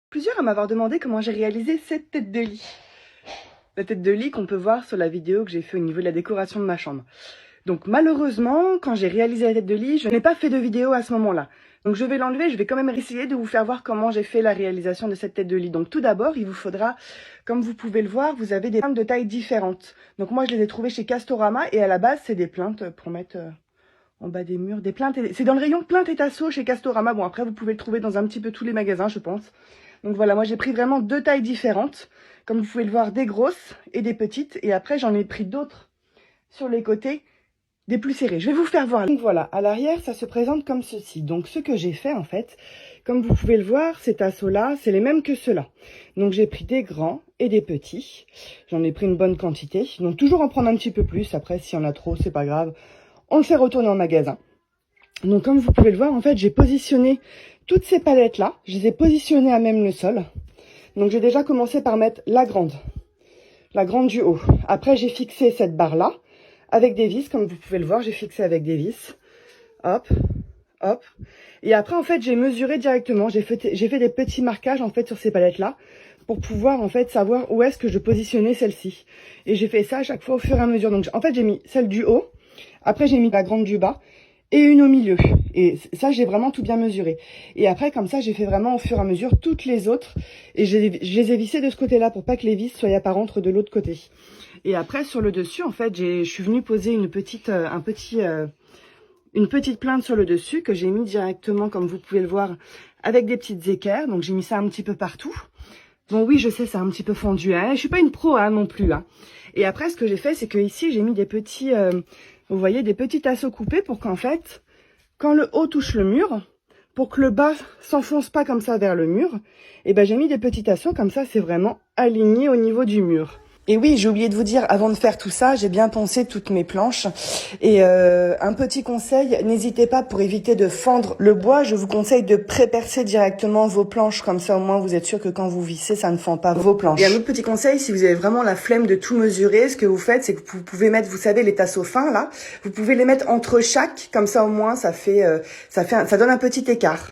Plusieurs à m'avoir demandé comment j'ai réalisé cette tête de lit. La tête de lit qu'on peut voir sur la vidéo que j'ai fait au niveau de la décoration de ma chambre. Donc malheureusement, quand j'ai réalisé la tête de lit, je n'ai pas fait de vidéo à ce moment-là. Donc je vais l'enlever, je vais quand même essayer de vous faire voir comment j'ai fait la réalisation de cette tête de lit. Donc tout d'abord, il vous faudra, comme vous pouvez le voir, vous avez des plaintes de tailles différentes. Donc moi je les ai trouvées chez Castorama et à la base c'est des plaintes pour mettre en bas des murs. Des plaintes, c'est dans le rayon plaintes et tasseaux chez Castorama. Bon après vous pouvez le trouver dans un petit peu tous les magasins je pense. Donc voilà, moi j'ai pris vraiment deux tailles différentes. Comme vous pouvez le voir, des grosses et des petites. Et après j'en ai pris d'autres sur les côtés, des plus serrés. Je vais vous faire voir. Donc voilà, à l'arrière, ça se présente comme ceci. Donc ce que j'ai fait en fait, comme vous pouvez le voir, ces tasseaux-là, c'est les mêmes que ceux-là. Donc j'ai pris des grands et des petits. J'en ai pris une bonne quantité. Donc toujours en prendre un petit peu plus. Après, s'il y en a trop, c'est pas grave. On le fait retourner en magasin. Donc comme vous pouvez le voir, en fait, j'ai positionné toutes ces palettes-là. Je les ai positionnées à même le sol. Donc j'ai déjà commencé par mettre la grande du haut. Après, j'ai fixé cette barre-là avec des vis, comme vous pouvez le voir, j'ai fixé avec des vis. Hop, hop. Et après, en fait, j'ai mesuré directement. J'ai fait des petits marquages, en fait, sur ces palettes-là pour pouvoir, en fait, savoir où est-ce que je positionnais celle-ci. Et j'ai fait ça à chaque fois au fur et à mesure. Donc, en fait, j'ai mis celle du haut. Après, j'ai mis la grande du bas et une au milieu. Et ça, j'ai vraiment tout bien mesuré. Et après, comme ça, j'ai fait vraiment au fur et à mesure toutes les autres. Et je les ai vissées de ce côté-là pour pas que les vis soient apparentes de l'autre côté. Et après, sur le dessus, en fait, je suis venue poser une petite plainte sur le dessus que j'ai mis directement, comme vous pouvez le voir, avec des petites équerres. Donc, j'ai mis ça un petit peu partout. Bon, oui, je sais, c'est un petit peu fondu. Hein. Je suis pas une pro hein, non plus. Hein. Et après, ce que j'ai fait, c'est que ici, j'ai mis des petits, vous voyez, des petits tasseaux coupés pour qu'en fait, quand le haut touche le mur, pour que le bas s'enfonce pas comme ça vers le mur, et ben j'ai mis des petits tasseaux comme ça, c'est vraiment aligné au niveau du mur. Et oui, j'ai oublié de vous dire, avant de faire tout ça, j'ai bien poncé toutes mes planches. Et un petit conseil, n'hésitez pas, pour éviter de fendre le bois, je vous conseille de pré-percer directement vos planches. Comme ça, au moins, vous êtes sûr que quand vous vissez, ça ne fend pas vos planches. Et un autre petit conseil, si vous avez vraiment la flemme de tout mesurer, ce que vous faites, c'est que vous pouvez mettre, vous savez, les tasseaux fins, là, vous pouvez les mettre entre chaque. Comme ça, au moins, ça donne un petit écart.